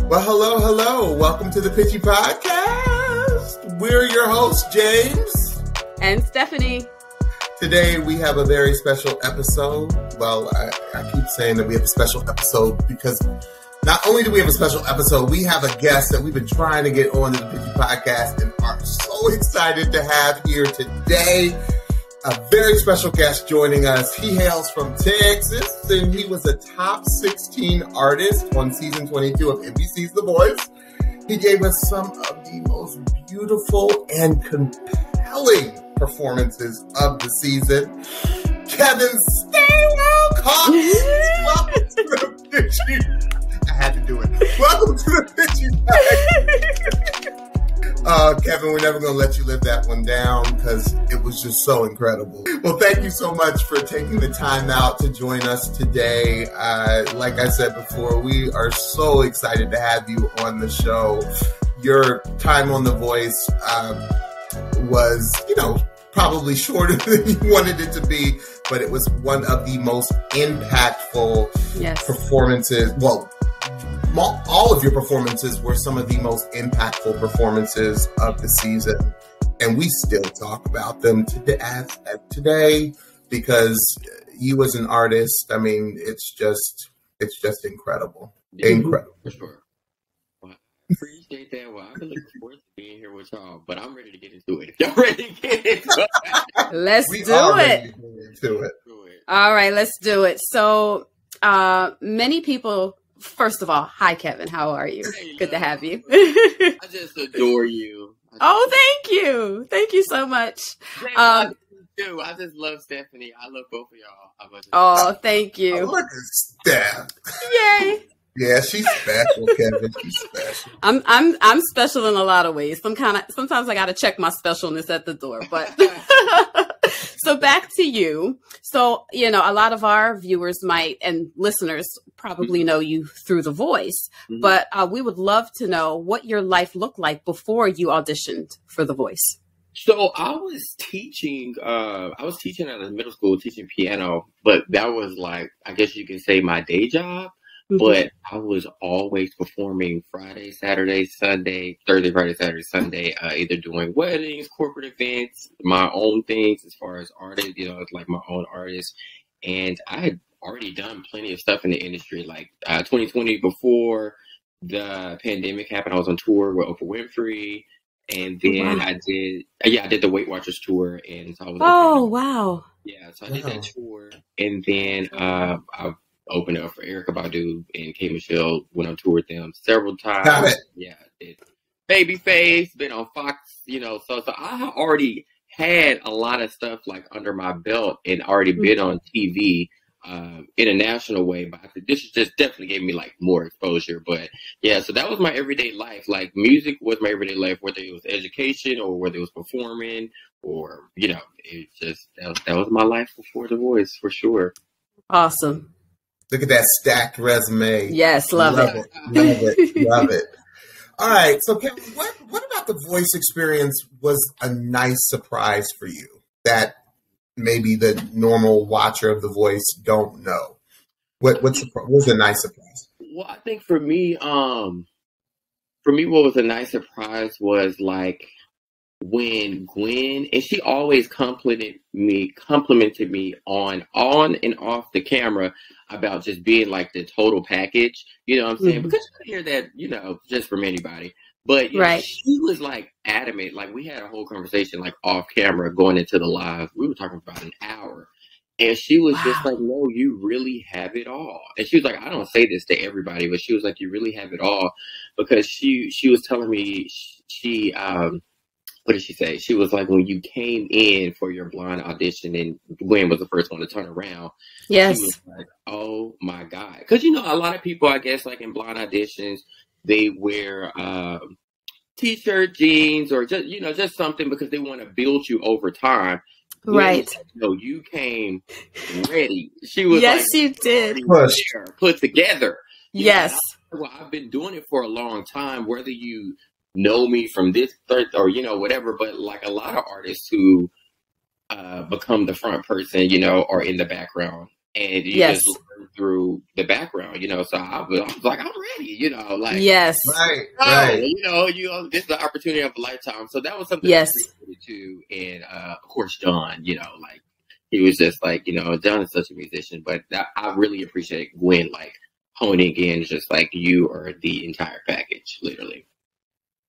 Well, hello. Welcome to the Pitchy podcast. We're your hosts, James. And Stephanie. Today we have a very special episode. Well, I keep saying that we have a special episode because not only do we have a special episode, we have a guest that we've been trying to get on to the Pitchy podcast and are so excited to have here today. A very special guest joining us. He hails from Texas, and he was a top 16 artist on season 22 of NBC's The Voice. He gave us some of the most beautiful and compelling performances of the season. Kevin Hawkins! Welcome to the Pitchy. I had to do it. Welcome to the Pitchy. Kevin, we're never going to let you live that one down because it was just so incredible. Well, thank you so much for taking the time out to join us today. Like I said before, we are so excited to have you on the show. Your time on The Voice was, probably shorter than you wanted it to be, but it was one of the most impactful performances. Well, all of your performances were some of the most impactful performances of the season, and we still talk about them today because you as an artist, I mean, it's just incredible. Incredible. For sure. Well, I appreciate that. Well, I've been looking forward to being here with y'all, but I'm ready to get into it. Y'all ready to get into it? Let's do it. All right, let's do it. So, many people. First of all, hi, Kevin. How are you? Hey, good to have you. I just adore you. Thank you. Thank you so much. I just love Stephanie. I love both of y'all. Thank you. Look at Steph. Yay. Yeah, she's special, Kevin. She's special. I'm special in a lot of ways. Sometimes I got to check my specialness at the door, but so back to you. So, a lot of our viewers and listeners probably know you through The Voice, but we would love to know what your life looked like before you auditioned for The Voice. So I was teaching at a middle school, teaching piano, but that was like, I guess you can say my day job. But I was always performing Friday, Saturday, Sunday, Thursday, Friday, Saturday, Sunday, either doing weddings, corporate events, my own things as far as artists, it's like my own artist. And I had already done plenty of stuff in the industry, like 2020 before the pandemic happened. I was on tour with Oprah Winfrey. And then I did the Weight Watchers tour. And so I was wow. Yeah, so I did that tour. And then I opened up for Erykah Badu and K. Michelle, went on tour with them several times. Got it. Yeah, did Babyface, been on Fox, so I already had a lot of stuff like under my belt and already been on TV in a national way, but this just definitely gave me like more exposure. But yeah, so that was my everyday life. Like music was my everyday life, whether it was education or whether it was performing or, it just, that was my life before The Voice for sure. Awesome. Look at that stacked resume. Yes, love it. Love it. All right. So, Kevin, what about The Voice experience was a nice surprise for you that maybe the normal watcher of The Voice don't know? What was a nice surprise? Well, I think for me, what was a nice surprise was like when Gwen, and she always complimented me on and off the camera about just being like the total package, you know what I'm saying? Because you hear that, just from anybody. But she was like adamant, like we had a whole conversation like off camera going into the live. We were talking about an hour. And she was just like, no, you really have it all. And she was like, I don't say this to everybody, but she was like, you really have it all. Because she was telling me what did she say? She was like, when you came in for your blind audition and Gwen was the first one to turn around. Yes. She was like, oh my God. Because, a lot of people, I guess, like in blind auditions, they wear t-shirt, jeans, or just something because they want to build you over time. Right. No, you came ready. She was yes, you did. Put together. Yes. Well, I've been doing it for a long time, whether you know me from this or, whatever, but like a lot of artists who become the front person, or in the background, and you just learn through the background, So I was like, I'm ready, like yes, right. This is the opportunity of a lifetime. So that was something I appreciated too, and of course John, like he was just like, John is such a musician, but I really appreciate Gwen like honing in, just like you are the entire package, literally.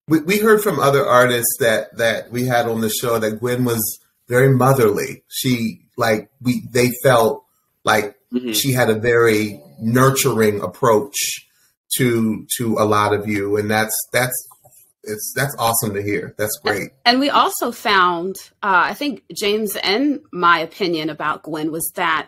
We heard from other artists that we had on the show that Gwen was very motherly. They felt like she had a very nurturing approach to a lot of you, and that's awesome to hear. That's great. And we also found, I think James and my opinion about Gwen was that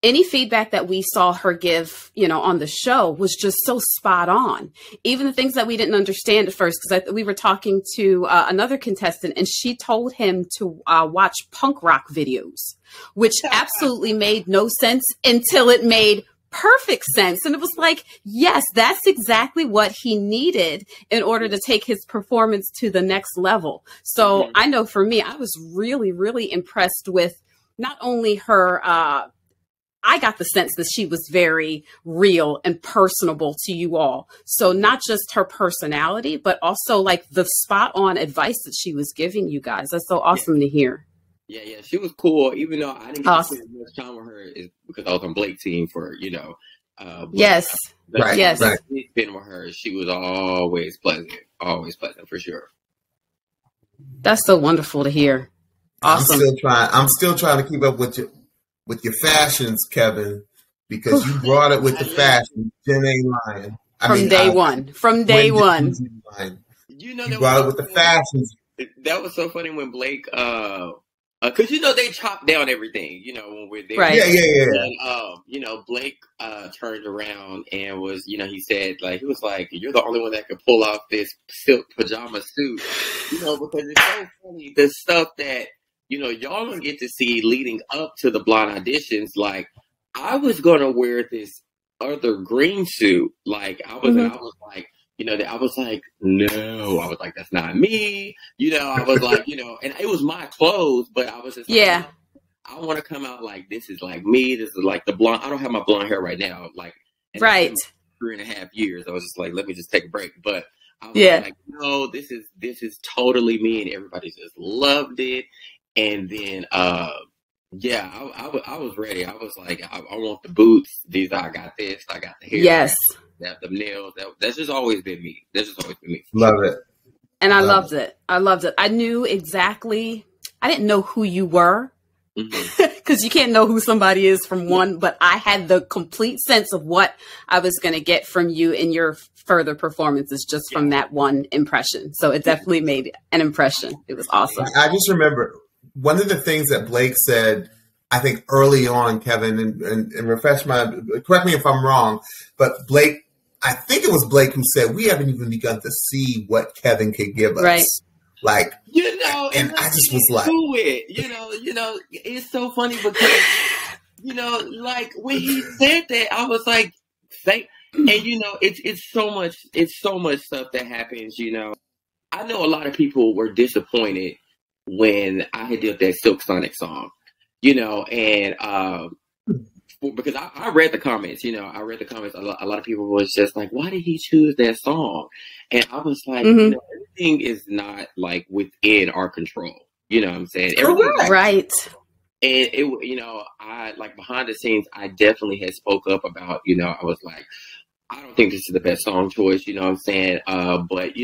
any feedback that we saw her give, on the show was just so spot on. Even the things that we didn't understand at first, because we were talking to another contestant and she told him to watch punk rock videos, which absolutely made no sense until it made perfect sense. And it was like, yes, that's exactly what he needed in order to take his performance to the next level. So I know for me, I was really, really impressed with not only her, I got the sense that she was very real and personable to you all. So not just her personality, but also like the spot on advice that she was giving you guys. That's so awesome to hear. Yeah, she was cool. Even though I didn't get to spend much time with her, is because I was on Blake's team for, yes. Yes. Spend with her, she was always pleasant for sure. That's so wonderful to hear. Awesome. I'm still trying to keep up with your fashions, Kevin, because you brought it with the fashion. Jen ain't lying. From day one. You brought it with the fashions. That was so funny when Blake, because they chop down everything, when we're there. Right. Yeah. And, Blake turned around and was, he said, he was like, you're the only one that could pull off this silk pajama suit, because it's so funny the stuff that y'all don't get to see leading up to the blind auditions. Like, I was gonna wear this other green suit. Like, I was like, I was like, no. I was like, that's not me. I was like, and it was my clothes, but I was just like, I want to come out like this is like me. This is like the blonde. I don't have my blonde hair right now. Like, right. 3.5 years. I was just like, let me just take a break. But I was like, no, this is totally me, and everybody just loved it. And then, I was ready. I was like, I want the boots. I got this. I got the hair. Yes. The nails. That's just always been me. Love it. And I loved it. I knew exactly. I didn't know who you were because you can't know who somebody is from one, but I had the complete sense of what I was going to get from you in your further performances just from that one impression. So it definitely made an impression. It was awesome. I just remember one of the things that Blake said, I think early on, Kevin, and correct me if I'm wrong, but Blake, I think it was Blake who said, we haven't even begun to see what Kevin could give us. Right. Like, and I just was like, do it. It's so funny because, like when he said that, I was like, and it's so much stuff that happens, I know a lot of people were disappointed when I had did that Silk Sonic song, and because I read the comments, a lot of people was just like, why did he choose that song? And I was like, everything is not like within our control. You know what I'm saying? Right. And it, I like behind the scenes, I definitely had spoke up about, I was like, I don't think this is the best song choice, you know what I'm saying? But,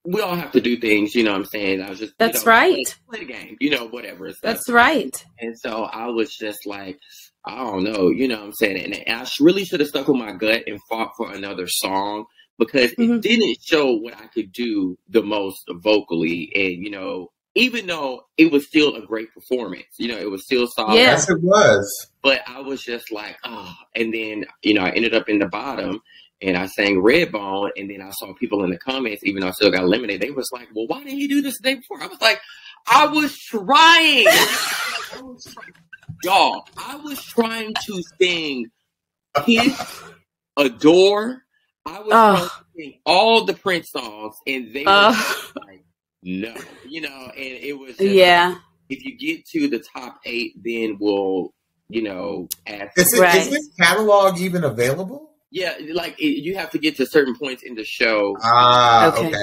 we all have to do things, you know what I'm saying? I was just, that's right. Play the game, whatever. That's right. And so I was just like, I don't know, you know what I'm saying? And I really should have stuck with my gut and fought for another song because it didn't show what I could do the most vocally. And, even though it was still a great performance, it was still solid. Yes, it was. But I was just like, and then, I ended up in the bottom. And I sang Redbone, and then I saw people in the comments, even though I still got eliminated, they was like, well, why didn't he do this the day before? I was like, I was trying. Y'all, I was trying to sing Kiss, Adore. I was trying to sing all the Prince songs, and they were like, no. And it was just if you get to the top 8, then we'll, ask. Is this catalog even available? Yeah, like you have to get to certain points in the show. Okay.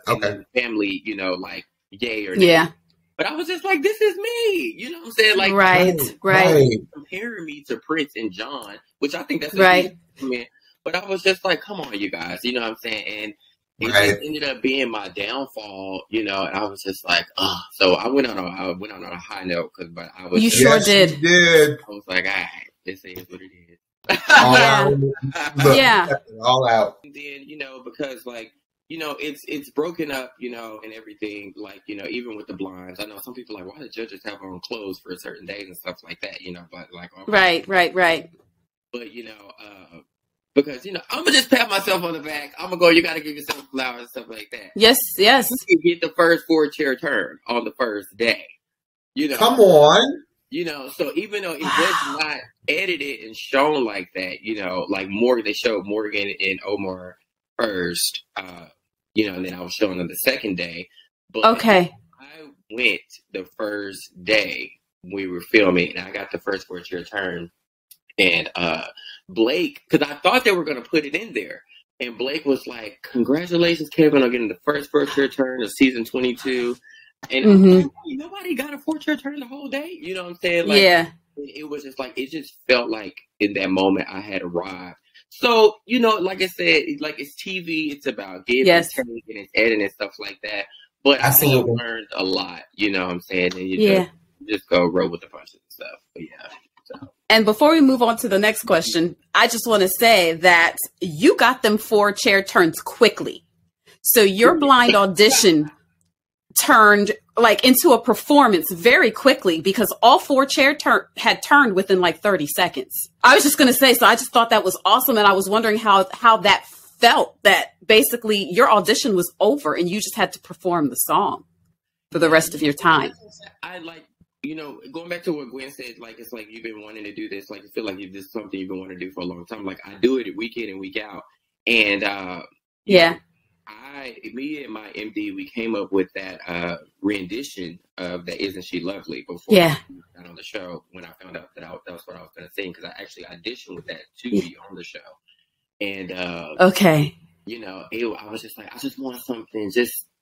And family, like yay or nay. Yeah. But I was just like, this is me. You know what I'm saying? Like, right. Comparing me to Prince and John, which I think that's right. But I was just like, come on, you guys. You know what I'm saying? And it just ended up being my downfall, and I was just like, oh. So I went on a high note but I was. You sure did. You did. I was like, all right, this is what it is. Yeah. All out. And then, because like, it's broken up, and everything, like, even with the blinds. I know some people are like, why do judges have on clothes for certain days and stuff like that, but like, right. But, because, I'm gonna just pat myself on the back. I'm gonna go, you gotta give yourself flowers and stuff like that. Yes. You get the first 4-chair turn on the first day. Come on. So even though it was not edited and shown like that, like they showed Morgan and Omar first, and then I was showing them the second day. But okay. I went the first day we were filming, and I got the first 4-chair turn. And Blake, because I thought they were going to put it in there. And Blake was like, congratulations, Kevin, on getting the first 4-chair turn of season 22. And I was like, nobody got a 4-chair turn the whole day. You know what I'm saying? Like, yeah. It was just like, it just felt like in that moment I had arrived. So, like I said, like it's TV, it's about giving and taking and it's editing and stuff like that. But I think I learned a lot, you know what I'm saying? And you just go roll with the punches and stuff. But yeah. So. And before we move on to the next question, I just want to say that you got them 4-chair turns quickly. So your blind audition turned like into a performance very quickly because all 4-chair had turned within like 30 seconds. I was just going to say, so I just thought that was awesome. And I was wondering how that felt, that basically your audition was over and you just had to perform the song for the rest of your time. I like, going back to what Gwen said, like, it's like you've been wanting to do this. Like, I feel like this is something you've been wanting to do for a long time. Like, I do it week in and week out. And, me and my MD, we came up with that rendition of that Isn't She Lovely before I got on the show when I found out that was what I was going to sing, because I actually auditioned with that to be on the show. And, I was just like, I just want something,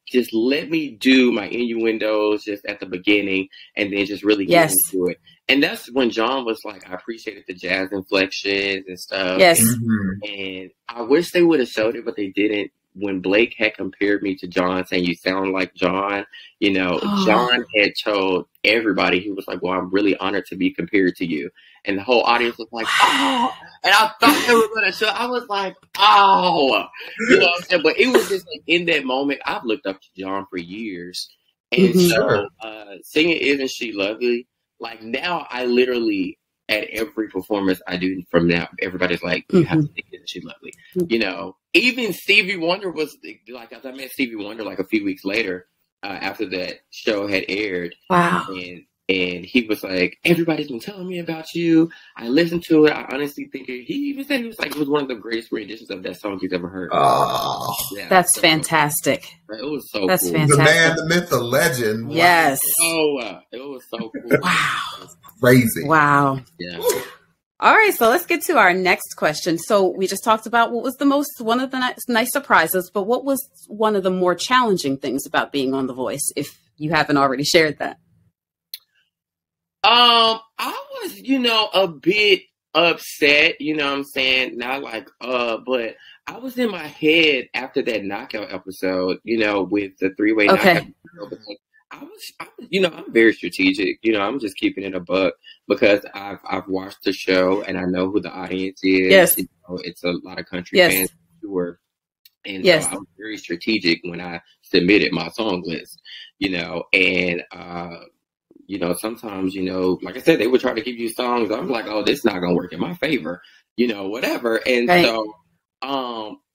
just let me do my innuendos just at the beginning and then just really get into it. And that's when John was like, I appreciated the jazz inflections and stuff. Yes. And I wish they would have showed it, but they didn't. When Blake had compared me to John, saying you sound like John, John had told everybody, he was like, well, I'm really honored to be compared to you. And the whole audience was like, oh, and I thought they were going to show. I was like, oh, you know what I'm saying? But it was just like in that moment, I've looked up to John for years. And so singing Isn't She Lovely? Like now I literally, at every performance I do from now, everybody's like, you have to sing Isn't She Lovely? Even Stevie Wonder was like, as I met Stevie Wonder like a few weeks later after that show had aired. Wow. And he was like, everybody's been telling me about you. I listened to it. I honestly think he even said it was one of the greatest renditions of that song he's ever heard. Oh, yeah, that's fantastic. It was so that's cool. Fantastic. The man, the myth, the legend. Yes. Oh, it was so cool. Wow. Crazy. Wow. Yeah. All right, so let's get to our next question. So we just talked about what was one of the nice surprises, but what was one of the more challenging things about being on The Voice, if you haven't already shared that? I was, a bit upset, you know what I'm saying? Not like, but I was in my head after that knockout episode, with the 3-way knockout episode. I'm very strategic. I'm just keeping it a buck because I've watched the show and I know who the audience is. Yes. It's a lot of country fans sure. And so I was very strategic when I submitted my song list, and sometimes, like I said, they would try to give you songs. I'm like, oh, this is not going to work in my favor, whatever. And so,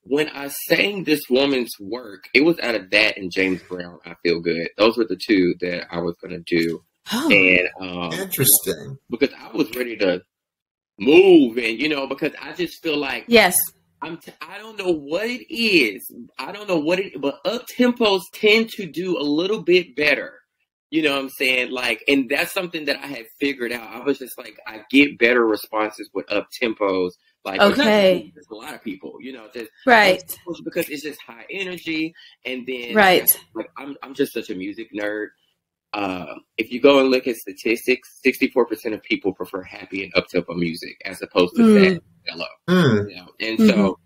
when I sang this woman's work, it was out of that and James Brown, I Feel Good. Those were the two that I was going to do. Oh, and interesting. Because I was ready to move and, because I just feel like, I don't know what it is. But up tempos tend to do a little bit better You know what I'm saying? Like, and that's something that I had figured out. I was just like, I get better responses with up tempos. Like, okay, there's a lot of people, you know, just right, because it's just high energy. And then, right, like, I'm just such a music nerd. If you go and look at statistics, 64% of people prefer happy and up tempo music as opposed to sad and mellow. You know? And so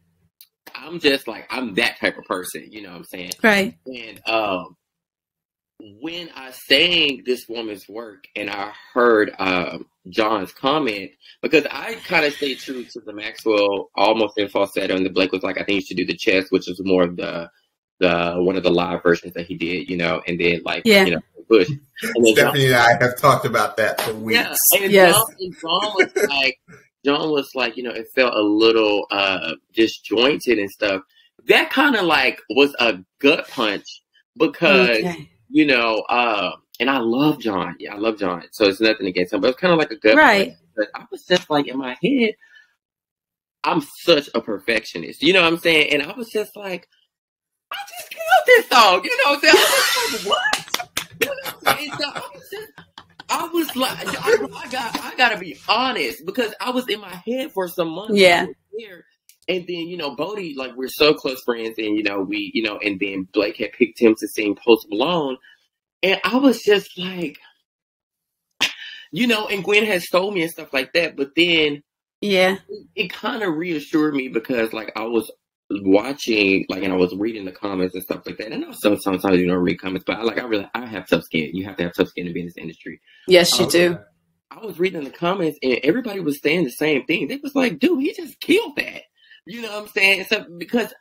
I'm just like, I'm that type of person, you know what I'm saying? Right. And when I sang this woman's work and I heard John's comment, because I kind of stayed true to the Maxwell almost in falsetto, and the Blake was like, I think you should do the chest, which is more of the one of the live versions that he did, you know, and then like, you know, Bush. And Stephanie and I have talked about that for weeks. Yeah, and John was like, you know, it felt a little disjointed and stuff. That kind of like was a gut punch because, you know, and I love John. Yeah, I love John. So it's nothing against him, but it's kind of like a gut punch. But I was just like, in my head, I'm such a perfectionist. You know what I'm saying? And I was just like, I just killed this song. You know what I'm saying? I was like, what? You know what I'm saying? So I was like, I gotta be honest, because I was in my head for some months. Yeah. And then, you know, Bodie, like, we're so close friends, and, you know, and then Blake had picked him to sing Post Malone. And I was just like, you know, and Gwen had stole me and stuff like that. But then, it kind of reassured me because, like, I was watching, like, and I was reading the comments and stuff like that. And I know sometimes you don't read comments, but I have tough skin. You have to have tough skin to be in this industry. Yes, you do. I was reading the comments and everybody was saying the same thing. They was like, dude, he just killed that. You know what I'm saying? So, because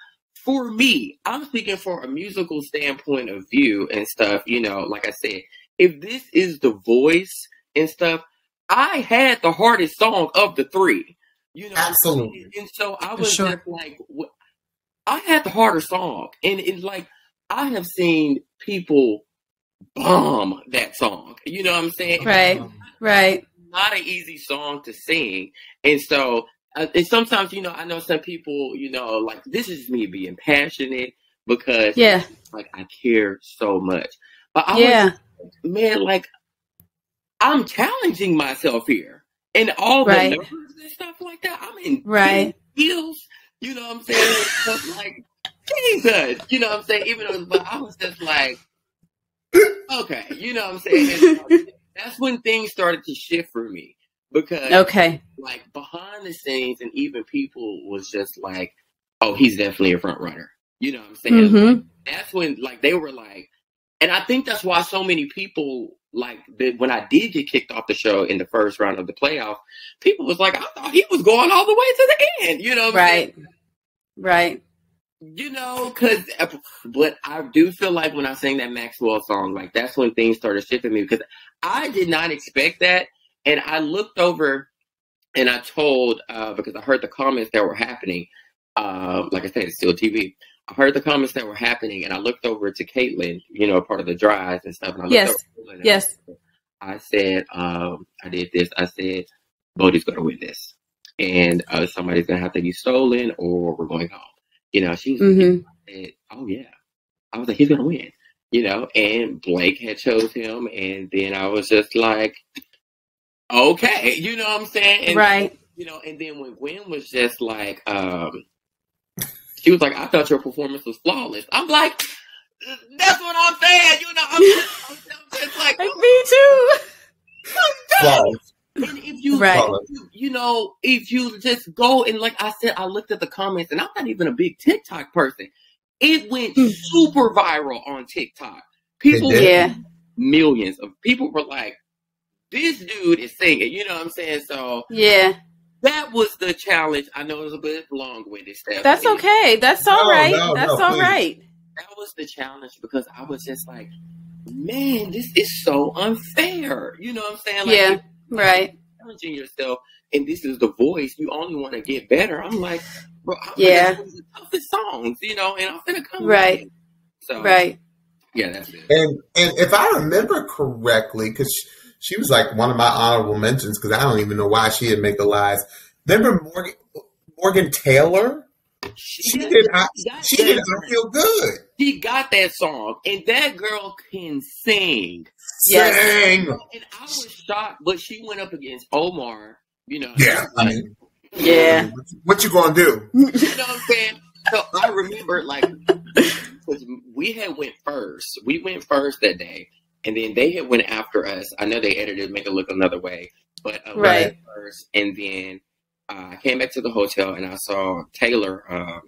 for me, I'm speaking for a musical standpoint of view and stuff, you know, like I said, if this is the voice and stuff, I had the hardest song of the three. You know, absolutely. And so I was just like, I had the harder song. And it's like, I have seen people bomb that song. You know what I'm saying? Right. Not an easy song to sing. And so, and sometimes, you know, I know some people, you know, like, this is me being passionate because, like, I care so much. But I was, man, like, I'm challenging myself here. And all the numbers and stuff like that, I'm in heels, you know what I'm saying? Stuff like, Jesus, you know what I'm saying? Even though, but I was just like, okay, you know what I'm saying? And that's when things started to shift for me. Because, like, behind the scenes, and even people was just like, oh, he's definitely a front runner. You know what I'm saying? Like, that's when, like, they were like, and I think that's why so many people, like, when I did get kicked off the show in the first round of the playoff, people was like, I thought he was going all the way to the end. You know what I'm saying? Right. You know, but I do feel like when I sang that Maxwell song, like, that's when things started shifting me, because I did not expect that. And I looked over and I told, because I heard the comments that were happening, like I said, it's still TV. I heard the comments that were happening and I looked over to Caitlin, you know, part of the drives and stuff. And I looked over to Caitlin, I said, I did this. I said, Bodie's going to win this. And somebody's going to have to be stolen or we're going home. You know, she was like, I said, oh, yeah. I was like, he's going to win. You know, and Blake had chose him. And then I was just like, okay, you know what I'm saying? And, you know, and then when Gwen was just like, she was like, I thought your performance was flawless. I'm like, that's what I'm saying. You know, I'm just like, me too. Flawless. And if if you just go and, like I said, I looked at the comments and I'm not even a big TikTok person. It went super viral on TikTok. People, millions of people were like, this dude is singing, you know what I'm saying? So that was the challenge. I know it was a bit long-winded stuff. That's okay. That's all right. That's all right. That was the challenge because I was just like, man, this is so unfair. You know what I'm saying? Like, challenging yourself, and this is the voice. You only want to get better. I'm like, bro, this is the toughest songs, you know, and I'm gonna come in. So yeah, that's it. And if I remember correctly, because she was like one of my honorable mentions because I don't even know why she didn't make the list. Remember Morgan Taylor? She did I Feel Good. She got that song, and that girl can sing. Sing! And I was shocked, but she went up against Omar, Yeah, I mean, Yeah. what you gonna do? You know what I'm saying? So I remember, because we had went first. We went first that day, and then they had went after us. I know they edited Make It Look Another Way, but we went first, and then I came back to the hotel, and I saw Taylor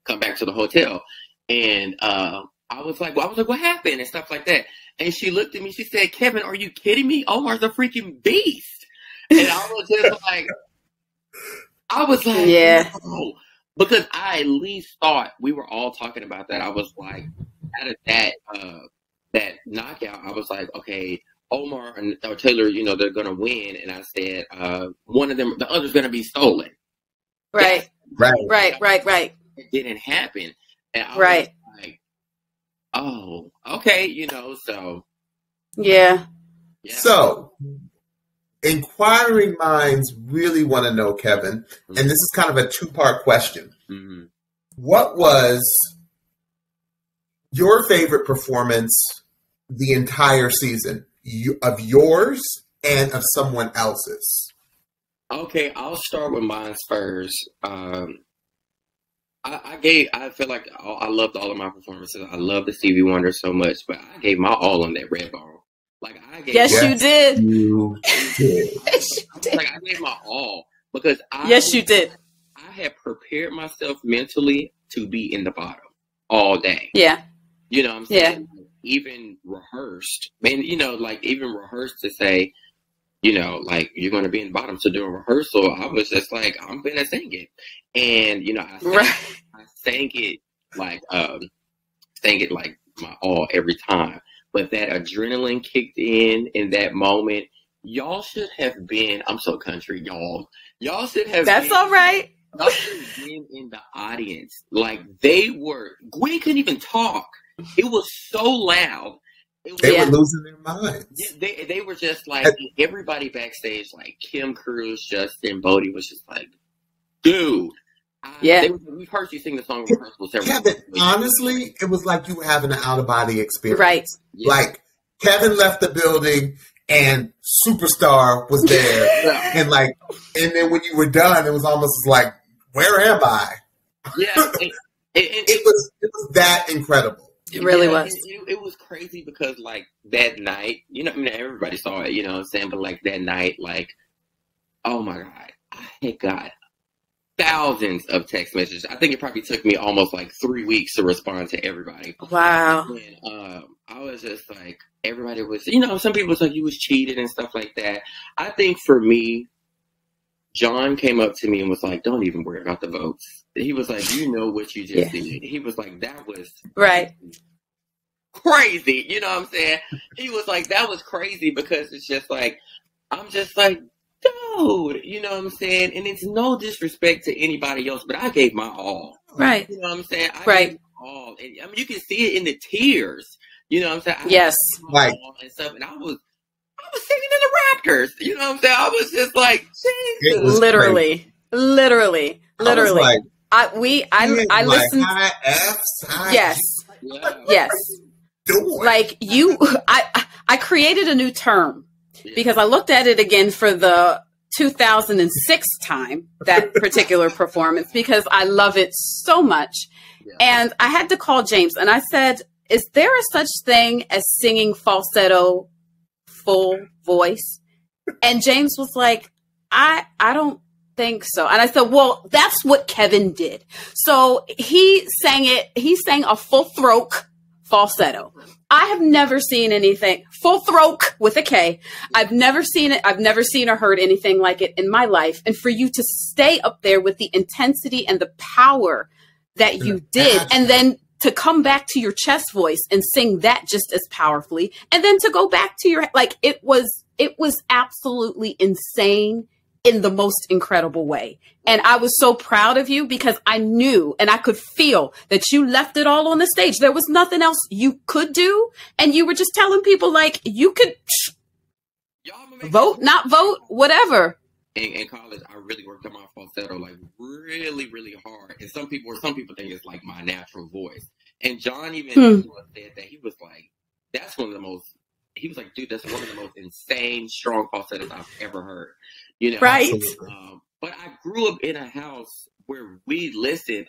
come back to the hotel, and I was like, what happened, and stuff like that. And she looked at me. She said, "Kevin, are you kidding me? Omar's a freaking beast." And I was just like, yeah. no. Because I at least thought we were all talking about that. I was like, out of that knockout, I was like, okay, Omar or Taylor, they're gonna win. And I said, one of them, the other's gonna be stolen. Right. Right. It didn't happen. And I was like, oh, okay, so yeah. So inquiring minds really want to know, Kevin, and this is kind of a two-part question. Mm-hmm. What was your favorite performance the entire season, of yours and of someone else's? Okay, I'll start with mine first. I feel like I loved all of my performances. I love the Stevie Wonder so much, but I gave my all on that red ball. Yes, you did. You did. I gave my all because you did. I had prepared myself mentally to be in the bottom all day. Yeah. You know what I'm saying? Yeah. Even rehearsed. Even rehearsed to say, you're going to be in the bottom. So during rehearsal, I was just like, I'm going to sing it. And, I sang it like my all every time. But that adrenaline kicked in that moment. Y'all should have been, I'm so country, y'all. Y'all should have That's all right. Y'all should have been in the audience. Gwen couldn't even talk. It was so loud. They were losing their minds. They were just like, everybody backstage, like Kim Cruz, Justin, Bodie was just like, dude. We've heard you sing the song in rehearsal several times. Kevin, honestly, it was like you were having an out-of-body experience. Right. Yeah. Like, Kevin left the building and Superstar was there. and then when you were done, it was almost like, where am I? Yeah. It was that incredible. It really was. It was crazy because, that night, everybody saw it, you know what I'm saying? But, that night, oh, my God, I had got thousands of text messages. I think it probably took me almost 3 weeks to respond to everybody. Wow. And I was just like, everybody was, some people was like, you was cheated and stuff like that. I think for me, John came up to me and was like, don't even worry about the votes. He was like, you know what you just did. He was like, that was crazy. You know what I'm saying? He was like, that was crazy because it's just I'm just like, dude, you know what I'm saying? And it's no disrespect to anybody else, but I gave my all. Right. You know what I'm saying? I gave my all. And, you can see it in the tears. You know what I'm saying? Yes. Right. And stuff. And I was singing in the Raptors. You know what I'm saying? I was just like, Jesus. Literally. I listened. High F's, high Yes. Yes. I created a new term because I looked at it again for the 2006 time, that particular performance, because I love it so much. Yeah. And I had to call James and I said, is there a such thing as singing falsetto full voice? And James was like, I don't think so. And I said, well, that's what Kevin did. So he sang a full throat falsetto. I have never seen anything full throat with a K. I've never seen it. I've never seen or heard anything like it in my life. And for you to stay up there with the intensity and the power that you did, and then to come back to your chest voice and sing that just as powerfully, and then to go back to your, it was absolutely insane in the most incredible way. And I was so proud of you because I knew and I could feel that you left it all on the stage. There was nothing else you could do. And you were just telling people you could vote, not vote, whatever. In college, I really worked on my falsetto really, really hard. And some people think it's my natural voice. And John even said that he was like, that's one of the most he was like, dude, that's one of the most insane, strong falsettos I've ever heard. Right. But I grew up in a house where we listened.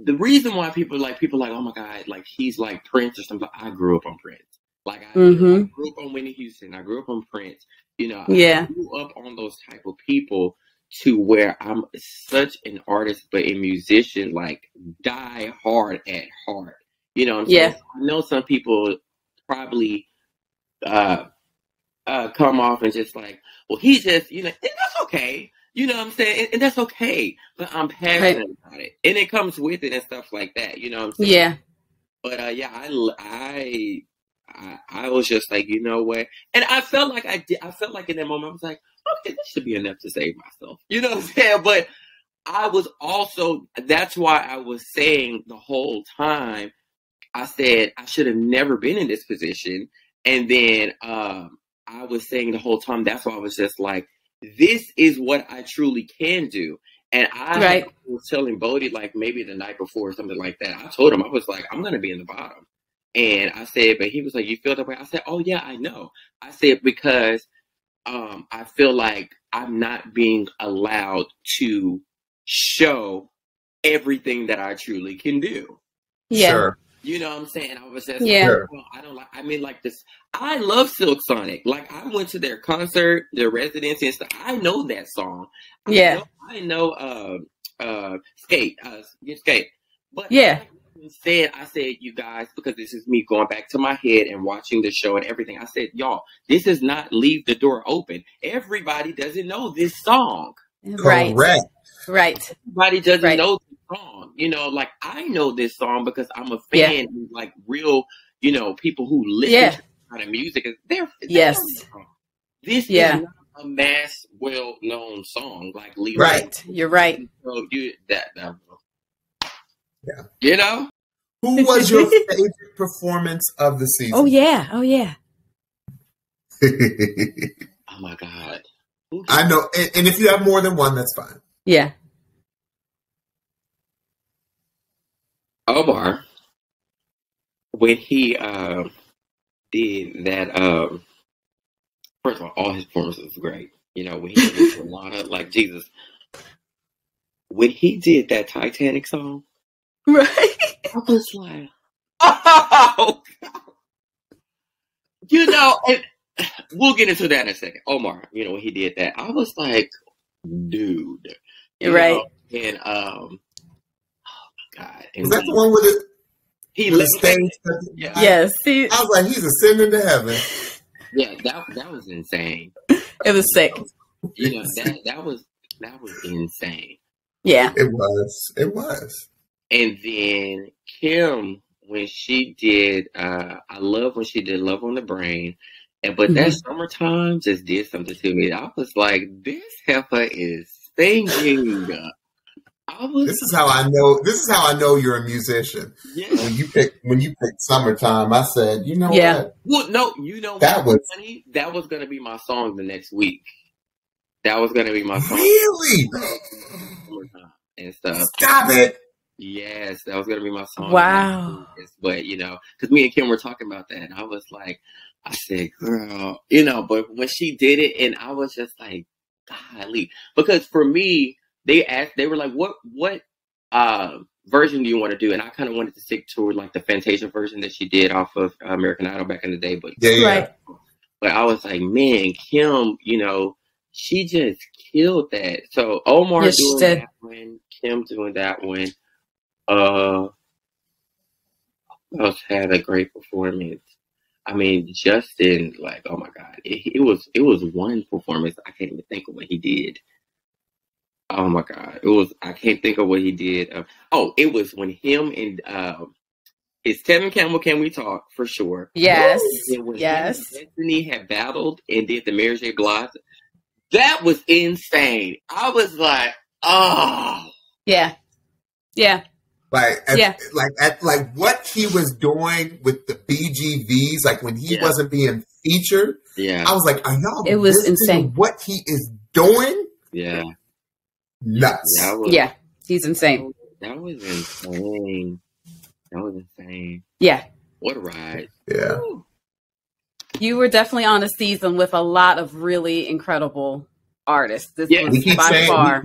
The reason why people like, oh my God, like he's like Prince or something. I grew up on Prince. Like I grew up on Whitney Houston. I grew up on Prince. I grew up on those type of people to where I'm such an artist, but a musician, like die hard at heart. You know what I'm saying? I know some people probably come off and just like, well, he's just, and that's okay. You know what I'm saying? And that's okay. But I'm passionate about it. And it comes with it and stuff like that. You know what I'm saying? Yeah. But I was just like, you know what? And I felt like I felt like in that moment, I was like, okay, this should be enough to save myself. You know what I'm saying? But I was also, that's why I was saying the whole time, I said I should have never been in this position. And then I was saying the whole time, that's why I was just like, this is what I truly can do. And I was telling Bodie, like maybe the night before or something like that. I told him, I was like, I'm going to be in the bottom. And I said, but he was like, you feel that way? I said, oh yeah, I know. I said, because I feel like I'm not being allowed to show everything that I truly can do. Yeah. Sure. You know what I'm saying? I was just well, I don't like, I mean, like this, I love Silk Sonic. Like I went to their concert, their residency and stuff. I know that song. I know Skate. But I said, you guys, because this is me going back to my head and watching the show and everything. I said, y'all, this is not Leave the Door Open. Everybody doesn't know this song. Right. Everybody doesn't know this song. Like I know this song because I'm a fan and like real, people who listen to kind of music. They're this is not a mass, well-known song like Leave. Right. You're right. So Yeah. Who was your favorite performance of the season? Oh yeah. Oh my God. I know. And if you have more than one, that's fine. Yeah. Omar, when he did that, first of all his performances was great. When he did Lana, like Jesus. When he did that Titanic song, right? I was like, oh, and we'll get into that in a second. Omar, when he did that, I was like, dude. Right. And, oh my God. And was that the one with it? He with the stage? Yes. I was like, he's ascending to heaven. Yeah, that was insane. It was sick. That was insane. Yeah. It was. And then Kim, when she did, I love when she did Love on the Brain. But that Summertime just did something to me. I was like, this heifer is singing. This is how I know you're a musician. Yeah. When you picked Summertime, I said, what? Well, no, that was funny. That was gonna be my song the next week. That was gonna be my song. Really? Summertime and stuff. Stop it. Yes, that was gonna be my song. Wow. But because me and Kim were talking about that, and I was like, I said, girl, but when she did it, and I was just like, golly, because for me, they were like, what version do you want to do? And I kind of wanted to stick to like the Fantasia version that she did off of American Idol back in the day. But right. But I was like, man, Kim, she just killed that. So Omar doing that one, Kim doing that one. Else had a great performance. I mean, Justin, like, oh my God, it was one performance. I can't even think of what he did. Oh my God, I can't think of what he did. It was when him and it's Tevin Campbell. Can we talk for sure? Yes, yes. Destiny had battled and did the Mary J. Blige. That was insane. I was like, oh yeah. Like what he was doing with the BGVs, like when he wasn't being featured. Yeah, I was like, are y'all? It was insane. What he is doing. Yeah. Nuts. He's insane. That was insane. Yeah. What a ride. Yeah. You were definitely on a season with a lot of really incredible artists. This was by far.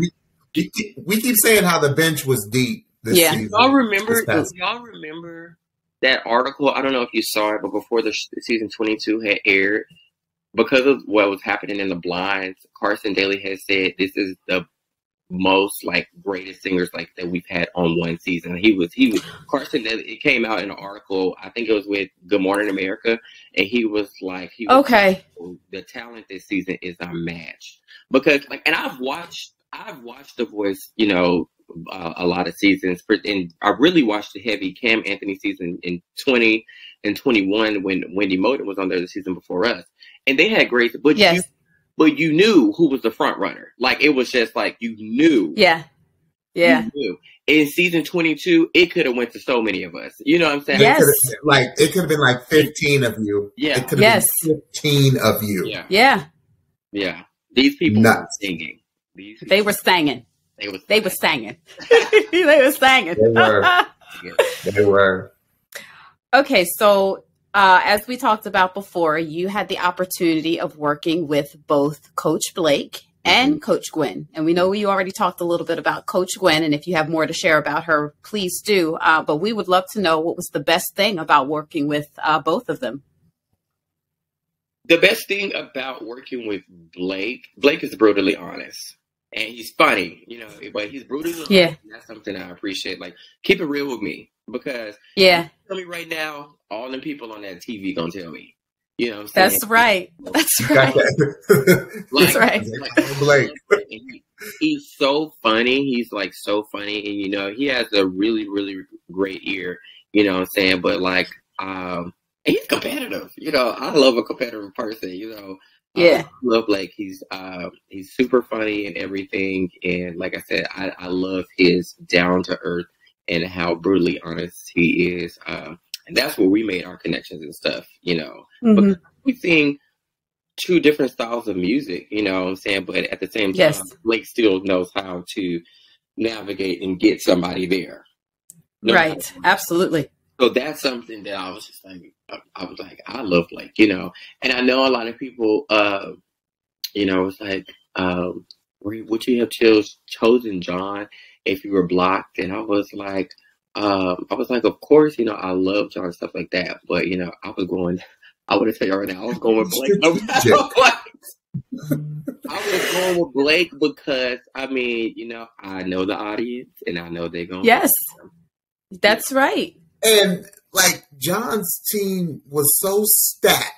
We keep saying how the bench was deep this season. Y'all remember that article? I don't know if you saw it, but before the season 22 had aired, because of what was happening in the blinds, Carson Daly had said this is the most like greatest singers like that we've had on one season. He was Carson Daly. It came out in an article. I think it was with Good Morning America, and he was like, the talent this season is unmatched because like, and I've watched The Voice, you know, a lot of seasons, and I really watched the heavy Cam Anthony season in 20 and 21 when Wendy Moten was on there the season before us, and they had great, but you knew who was the front runner. Like it was just like you knew. Yeah. You knew. In season 22, it could have went to so many of us. You know what I'm saying? Yes. It could have been like 15 of you. Yeah. It could have been 15 of you. Yeah. Yeah. Yeah. These people were singing. They were singing. They were singing. They were singing. They were. Okay, so as we talked about before, you had the opportunity of working with both Coach Blake and Coach Gwen. And we know you already talked a little bit about Coach Gwen, and if you have more to share about her, please do. But we would love to know what was the best thing about working with both of them. The best thing about working with Blake is brutally honest. And he's funny, you know, but he's brutally honest. Yeah. And that's something I appreciate. Like, keep it real with me. Because tell me right now, all the people on that TV gonna tell me. You know what I'm saying? That's right. That's right. That's right. Blake. He's so funny. He's like so funny. And you know, he has a really, really great ear. You know what I'm saying? But like, he's competitive. You know, I love a competitive person, you know. Yeah. I love Blake. He's super funny and everything. And like I said, I love his down to earth and how brutally honest he is. And that's where we made our connections and stuff, you know. Because we sing two different styles of music, you know what I'm saying? But at the same time, Blake still knows how to navigate and get somebody there. Right. Absolutely. So that's something that I was just like, I love Blake, you know. And I know a lot of people, you know, it's like, would you have chosen John if you were blocked? And I was like, of course, you know, I love John and stuff like that. But, you know, I want to tell you right now, I was going with Blake. I was going with Blake because, I mean, you know, I know the audience and I know they're going to. Yes, that's right. And like John's team was so stacked.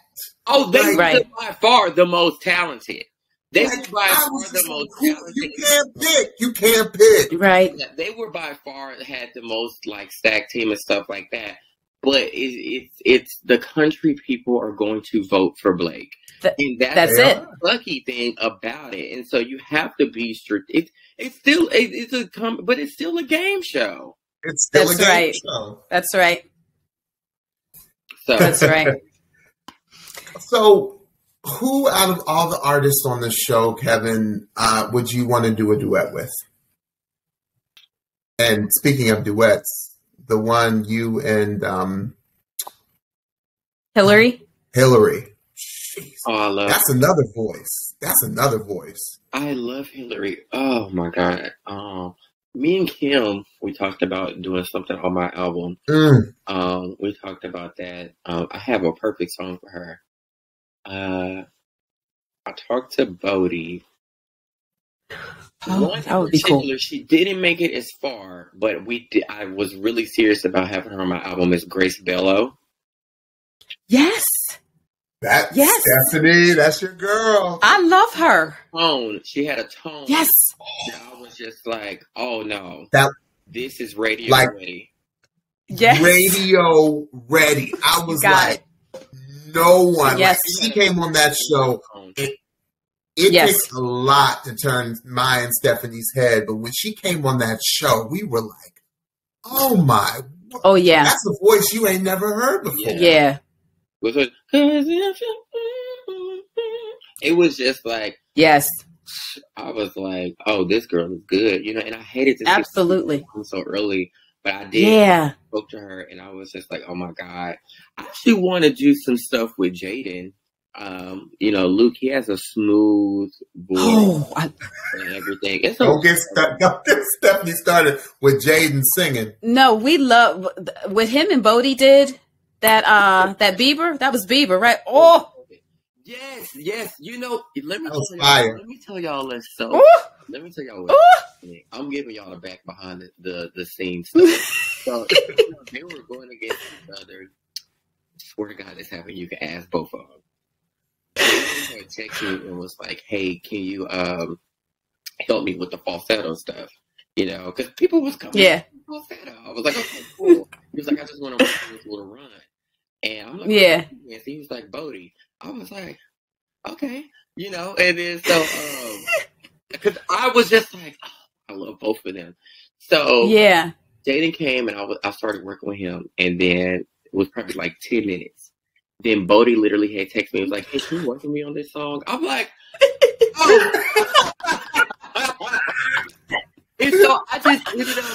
Oh, they were by far the most talented. They were by far the most talented. You can't pick. Right. Yeah, they were by far had the most like stacked team and stuff like that. But it's the country people are going to vote for Blake. And that's it. Lucky thing about it. And so you have to be strict. It's still a game show. It's still a game show. That's right. So that's right. So, who out of all the artists on the show, Kevin, would you want to do a duet with? And speaking of duets, the one you and Hillary. Jeez. Oh, I love. That's another voice. I love Hillary. Oh my God. Me and Kim, we talked about doing something on my album. We talked about that. I have a perfect song for her. I talked to Bodie. That would be cool. She didn't make it as far, but I was really serious about having her on my album. Is Grace Bello? Yes. Stephanie, that's your girl. I love her. She had a tone. Yes. I was just like, oh no, this is radio ready. Yes. Radio ready. I was like, no one. Yes. Like, she came on that show. It takes a lot to turn my and Stephanie's head, but when she came on that show, we were like, oh my. Oh yeah. That's a voice you ain't never heard before. Yeah. It was just like, yes. I was like, oh, this girl is good, you know, and I hated to absolutely so early, but I did. Yeah. I spoke to her and I was just like, oh my God, I actually want to do some stuff with Jaden Luke, he has a smooth voice and everything. It's don't get Stephanie started with Jaden singing. No, we love what him and Bodie did. That Bieber, that was Bieber, right? Oh, yes. Let me tell y'all this. So let me tell y'all what I'm giving y'all the back behind the scenes stuff. So they were going against each other. Swear to God, this happened. You can ask both of them. They texted me and was like, "Hey, can you help me with the falsetto stuff?" Because people was coming. Yeah. With falsetto. I was like, "Okay, cool." He was like, "I just want to run this little run," and I'm like, "Yeah." And he was like, "Bodie." I was like, "Okay," And then so because I was just like, oh, I love both of them. So yeah, Jaden came and I started working with him, and then it was probably like 10 minutes. Then Bodie literally had texted me. He was like, "Hey, can you work with me on this song?" I'm like, "Oh." And so I just ended up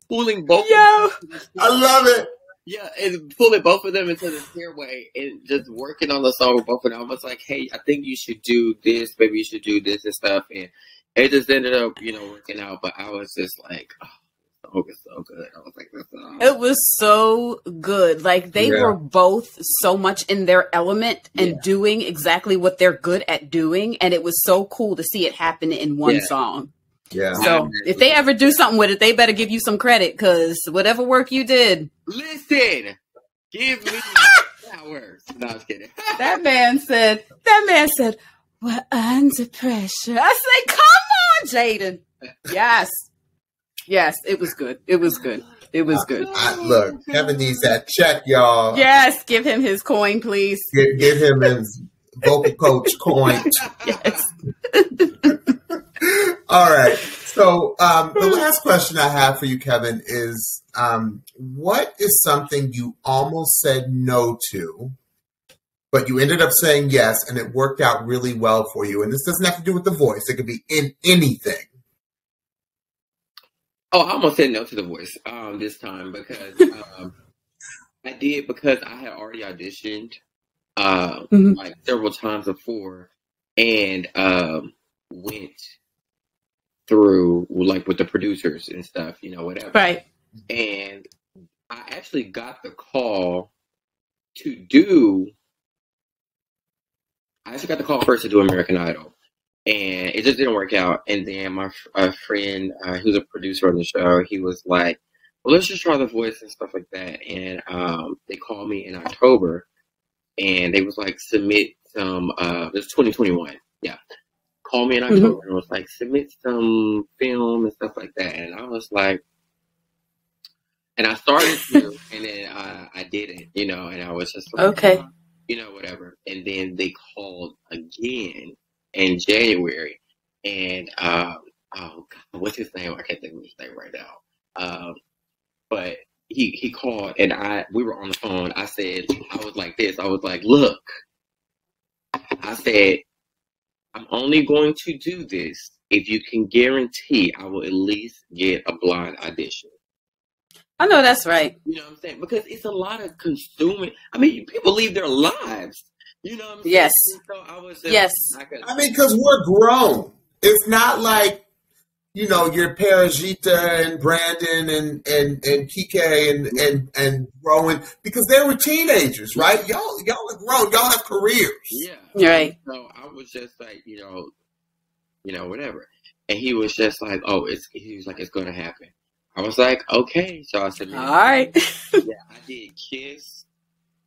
pulling both of them. I love it. Yeah, and pulling both of them into the stairway and just working on the song with both of them. I was like, "Hey, I think you should do this. Maybe you should do this and stuff." And it just ended up, working out. But I was just like, oh, it's so good. I was like, it was so good. Like they were both so much in their element and doing exactly what they're good at doing. And it was so cool to see it happen in one song. Yeah. So if they ever do something with it, they better give you some credit because whatever work you did. Listen, give me flowers. No, I was kidding. That man said, "We're under pressure." I say, "Come on, Jaden." Yes, it was good. It was good. Look, Kevin needs that check, y'all. Yes, give him his coin, please. Give him his vocal coach coin. Yes. All right. So the last question I have for you, Kevin, is what is something you almost said no to, but you ended up saying yes, and it worked out really well for you? And this doesn't have to do with the voice. It could be in anything. Oh, I almost said no to the voice this time because I did because I had already auditioned like several times before and went through like with the producers and stuff, whatever. Right. And I actually got the call first to do American Idol. And it just didn't work out. And then my friend, who's a producer on the show, he was like, "Well, let's just try the voice and stuff like that." And they called me in October, and they was like, "Submit some." This is 2021. Yeah, call me in October and was like, "Submit some film and stuff like that." And I was like, and I started to, and then I didn't, and I was just like, okay, whatever. And then they called again in January, and oh God, what's his name? I can't think of his name right now. But he called, and we were on the phone. I was like this. I was like, "Look," I said, "I'm only going to do this if you can guarantee I will at least get a blind audition." I know that's right. You know what I'm saying? Because it's a lot of consuming. I mean, people leave their lives. You know what I'm saying? Yes. So I was just, yes. Because we're grown. It's not like, you're Parajita and Brandon and Kike and Rowan, because they were teenagers, right? Y'all are grown. Y'all have careers. Yeah. Right. So I was just like, whatever. And he was just like, he was like, "It's going to happen." I was like, "Okay." So I said, "All right." Yeah, I did Kiss.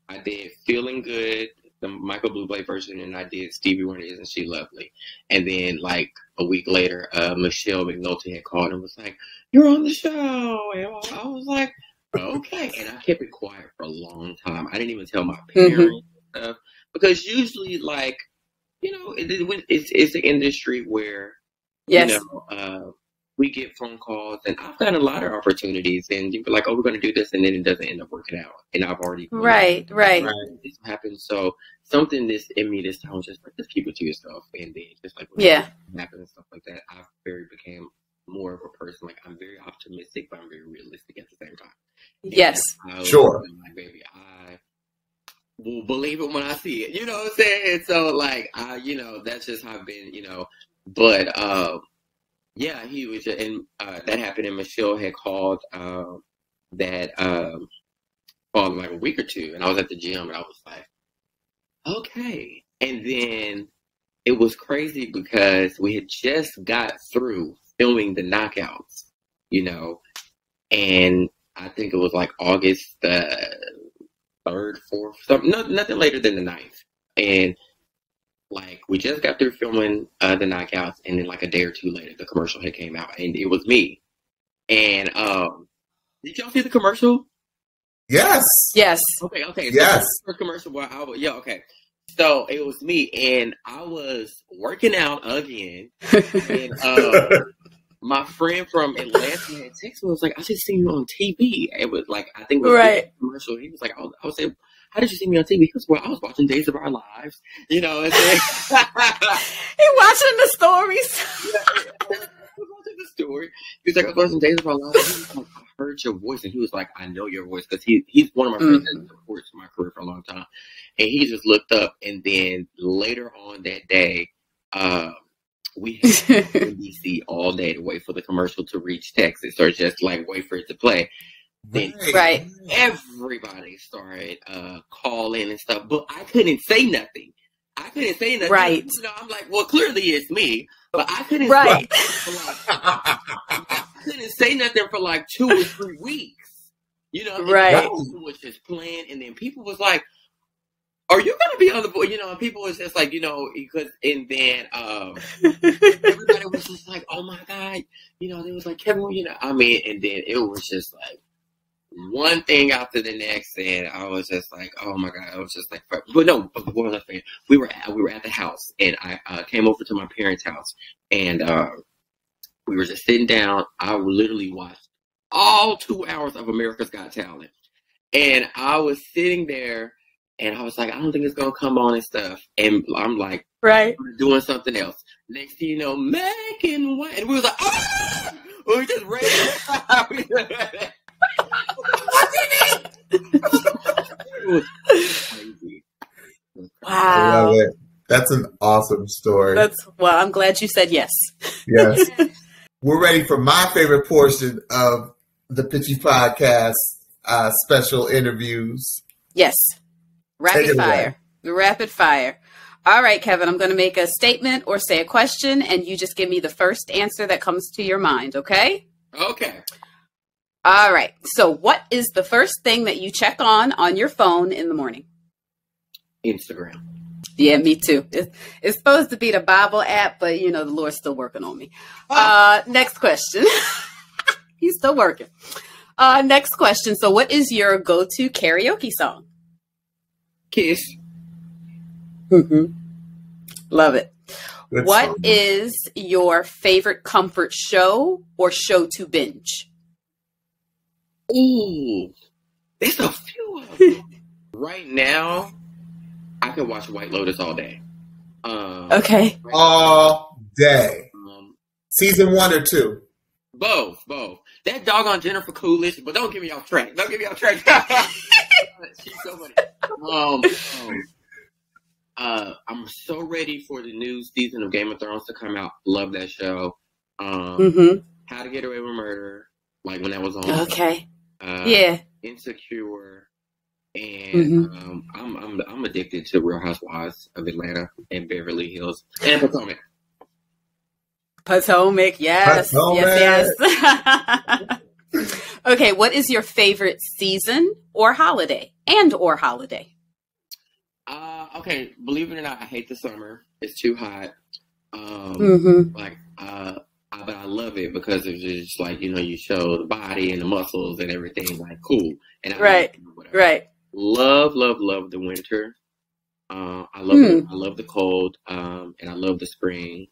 I did Feeling Good, the Michael Bublé version, and I did Stevie Wonder, Isn't She Lovely? And then like a week later, Michelle McNulty had called and was like, "You're on the show." And I was like, "Okay." And I kept it quiet for a long time. I didn't even tell my parents and stuff, because usually, like, it's an industry where, we get phone calls, and I've gotten a lot of opportunities, and you'd be like, "Oh, we're going to do this," and then it doesn't end up working out. And I've already right. This happens. So something this in me this time was just like, just keep it to yourself, and then just like happen and stuff like that. I became more of a person. Like, I'm very optimistic, but I'm very realistic at the same time. Yes, sure. Like, baby, will believe it when I see it. You know what I'm saying? And so like that's just how I've been, But yeah, he was, and that happened, and Michelle had called that like a week or two, and I was at the gym, and I was like, okay. And then it was crazy because we had just got through filming the knockouts, and I think it was like August the 3rd, 4th, nothing later than the 9th. And like we just got through filming the knockouts, and then like a day or two later, the commercial had came out, and it was me. And did y'all see the commercial? Yes. Yes. Okay. So yes. The commercial where okay. So it was me, and I was working out again, and my friend from Atlanta had texted me. Was like, I just seen you on TV. It was like, I think it was a commercial. He was like, I was saying, how did you see me on TV? He was, well, I was watching Days of Our Lives, and then, he watching the stories. I was watching the story. He was like, I was watching Days of Our Lives. He was like, I heard your voice, and he was like, I know your voice, because he's one of my friends that supports my career for a long time, and he just looked up, and then later on that day, we had NBC all day to wait for the commercial to reach Texas, or just like wait for it to play. Then everybody started calling and stuff, but I couldn't say nothing. Right. I'm like, well, clearly it's me, but I couldn't say nothing for like 2 or 3 weeks. Right. People was just playing, and then people was like, are you going to be on the board? And people was just like, because, and then everybody was just like, oh my God, they was like, Kevin, and then it was just like one thing after the next, and I was just like, oh my God, I was just like, but no, before I left, we were at the house, and I came over to my parents' house, and we were just sitting down. I literally watched all 2 hours of America's Got Talent, and I was sitting there. And I was like, I don't think it's going to come on and stuff. And I'm like, doing something else. Next thing you know, Blake and Gwen. And we was like, ah! We just ran. It was crazy. Wow. I love it. That's an awesome story. Well, I'm glad you said yes. Yes. We're ready for my favorite portion of the Pitchy Podcast, special interviews. Yes. Rapid fire. All right, Kevin, I'm going to make a statement or say a question, and you just give me the first answer that comes to your mind, okay? Okay. All right. So what is the first thing that you check on your phone in the morning? Instagram. Yeah, me too. It's supposed to be the Bible app, but, the Lord's still working on me. Next question. He's still working. Next question. So what is your go-to karaoke song? Kiss. Mm-hmm. Love it. Good what song. is your favorite comfort show or show to binge? Ooh, there's a few of them. Right now, I could watch White Lotus all day. Okay. All day. Season 1 or 2? Both. That doggone Jennifer Coolidge, but don't get me off track. She's so funny. I'm so ready for the new season of Game of Thrones to come out. Love that show. How to Get Away with Murder, like when that was on. Okay. Yeah. Insecure, and I'm addicted to Real Housewives of Atlanta and Beverly Hills and Potomac. Potomac, yes. Okay, what is your favorite season or holiday? Okay, believe it or not, I hate the summer. It's too hot. But I love it because it's just like, you show the body and the muscles and everything, like cool. And right. Love the winter. I love the cold, and I love the spring.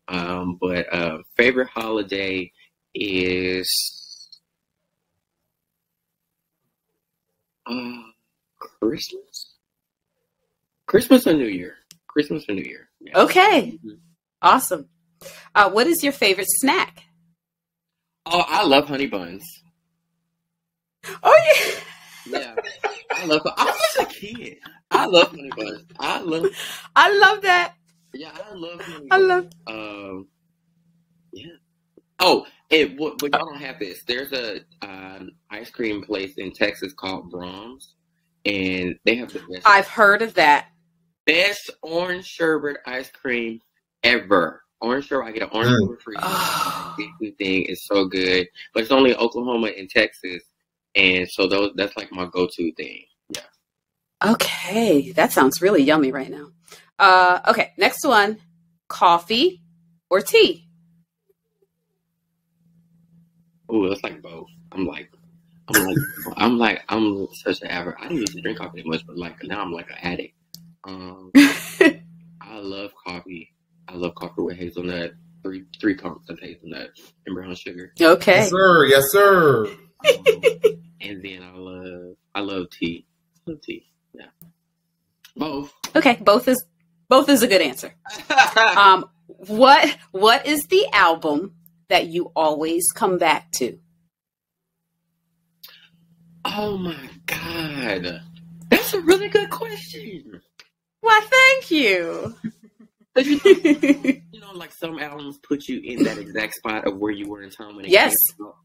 But favorite holiday is Christmas or New Year. Yeah. Okay. Awesome. What is your favorite snack? Oh, I love honey buns. Oh, yeah. Yeah, I love. I was a kid. I love honey buns. I love that. Yeah, I love honey I buns. love. Yeah. Oh, and but y'all don't have this. There's a ice cream place in Texas called Brahms, and they have the best. I've heard of that. Best orange sherbet ice cream ever. Orange sherbet. I get an orange sherbet free. This thing is so good, but it's only in Oklahoma and Texas, and so that's like my go-to thing. Yeah. Okay, that sounds really yummy right now. Okay, next one: coffee or tea? Oh, it's like both. I'm such an avid. I didn't used to drink coffee that much, but like now I'm like an addict. I love coffee. I love coffee with hazelnut, three cups of hazelnut and brown sugar. Okay. Yes, sir. Yes, sir. And then I love tea. Yeah. Both. Okay, both is a good answer. What is the album that you always come back to? Oh my God. That's a really good question. Why, thank you. You know, like some albums put you in that exact spot of where you were in time when it Yes. came out.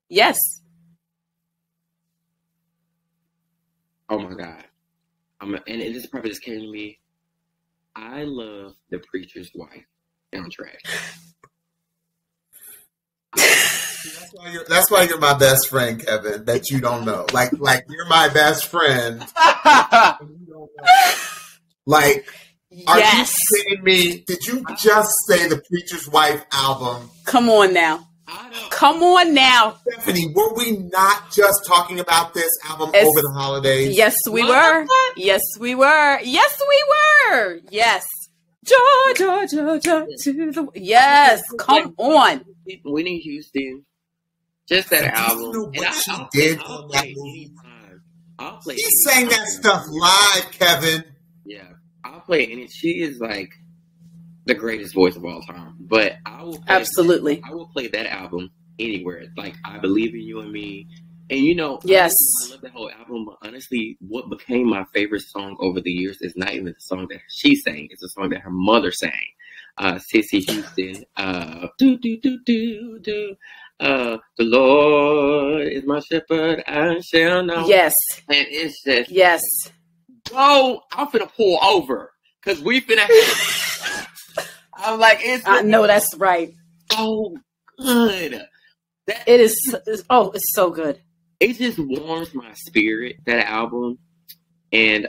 Yes. Oh my God. And this probably just came to me. I love The Preacher's Wife soundtrack. That's why you're my best friend, Kevin. That you don't know. Like you're my best friend. You don't know. Like, are you kidding me? Did you just say the Preacher's Wife album? Come on now. Come on now. Stephanie, were we not just talking about this album over the holidays? Yes, we were. Yes, we were. Yes, we were. Yes. To the... Yes, come on. Whitney Houston. Just that album. You know what she did on that movie? I'll play She sang that stuff live, Kevin. Yeah, I'll play it. And she is like the greatest voice of all time. But I will play absolutely. I will play that album anywhere. Like I Believe in You and Me. And you know, yes, I love that whole album. But honestly, what became my favorite song over the years is not even the song that she sang. It's a song that her mother sang. Sissy Houston. Do do do do do. The Lord is my shepherd, I shall know. Yes. And it's just yes. Oh, I'm finna pull over because we finna have. I'm like, I know that's right. So good. It is. It's so good. It just warms my spirit. That album, and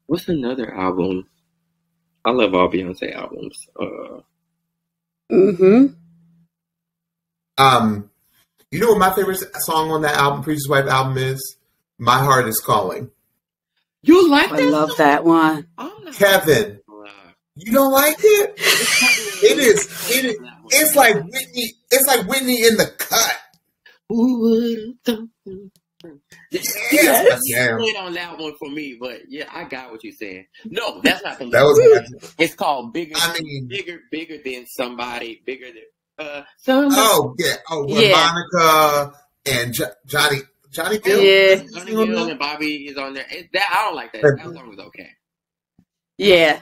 what's another album? I love all Beyonce albums. You know what my favorite song on that album, Preacher's Wife album, is? My Heart Is Calling. You like that? I love that one. Kevin, you don't like it? It is. It's like Whitney. It's like Whitney in the cut. Yes. Played on that one for me, but yeah, I got what you're saying. No, that's not the. That was. It's called Bigger. I mean, bigger than somebody. Bigger than. Somebody. Oh yeah. Oh, with Monica and Johnny Gill. Yeah. Johnny Gill and Bobby is on there. I don't like that. That song was okay. Yeah.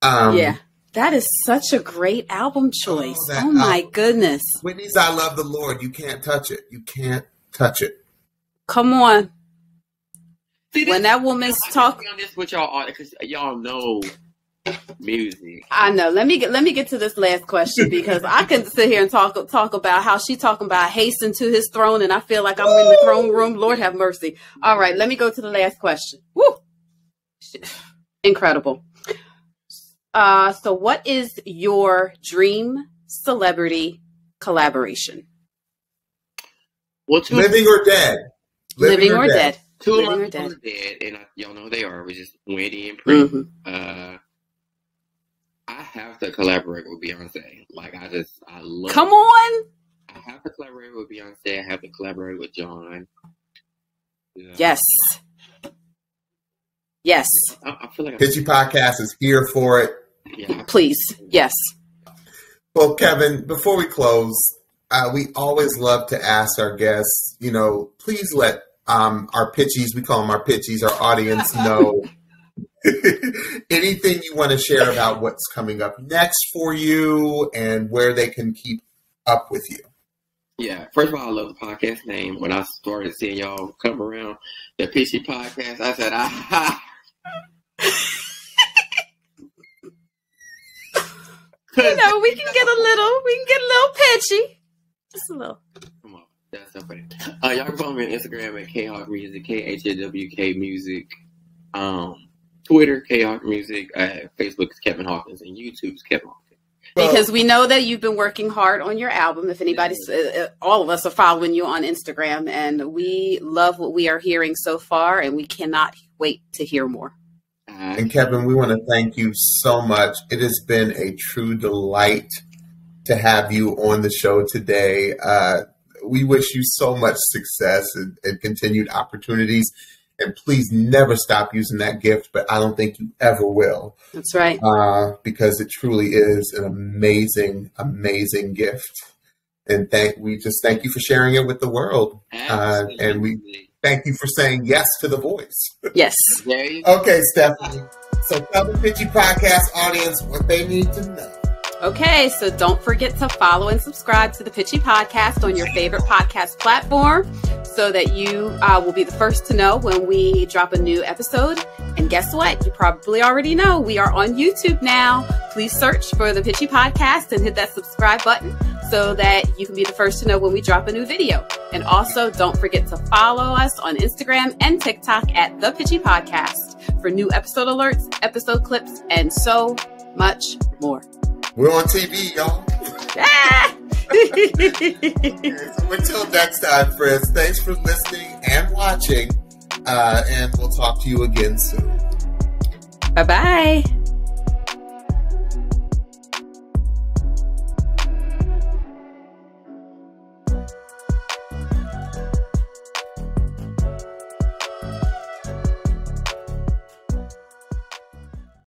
Yeah. That is such a great album choice. Oh my goodness. Whitney's I Love the Lord. You can't touch it. You can't touch it. Come on. See, when that woman's talking on this with y'all, because y'all know music. I know. Let me get to this last question because I can sit here and talk about how she talking about hasten to his throne, and I feel like I'm in the throne room. Lord have mercy. All right, let me go to the last question. Woo! Incredible. So what is your dream celebrity collaboration? Well, living or dead? Living or dead. Two of my friends are dead, and y'all know who they are. Which is Wendy and Prince. I have to collaborate with Beyonce. Like I love. Come on. I have to collaborate with Beyonce. I have to collaborate with John. Yeah. Yes. Yes. I feel like Pitchy Podcast is here for it. Yeah. Please. Yes. Well, Kevin, before we close, we always love to ask our guests, please let our pitchies, we call them our pitchies, our audience know anything you want to share about what's coming up next for you and where they can keep up with you. Yeah, first of all, I love the podcast name. When I started seeing y'all come around, the Pitchy podcast, I said, we can get a little pitchy. Just a little. Come on, that's so funny. Y'all can follow me on Instagram at KHawk Music, KHWK Music. Twitter, KHawk Music. Facebook is Kevin Hawkins, and YouTube is Kevin Hawkins. Because we know that you've been working hard on your album. If anybody's, all of us are following you on Instagram, and we love what we are hearing so far, and we cannot wait to hear more. And Kevin, we want to thank you so much. It has been a true delight to have you on the show today. We wish you so much success and continued opportunities. And please never stop using that gift, but I don't think you ever will. That's right. Because it truly is an amazing, amazing gift. And we just thank you for sharing it with the world. And we thank you for saying yes to the voice. Yes. Okay, Stephanie. So tell the Pitchy Podcast audience what they need to know. Okay, so don't forget to follow and subscribe to the Pitchy Podcast on your favorite podcast platform so that you will be the first to know when we drop a new episode. And guess what? You probably already know we are on YouTube now. Please search for the Pitchy Podcast and hit that subscribe button so that you can be the first to know when we drop a new video. And also, don't forget to follow us on Instagram and TikTok at The Pitchy Podcast for new episode alerts, episode clips, and so much more. We're on TV, y'all. So until next time, friends, thanks for listening and watching. And we'll talk to you again soon. Bye-bye.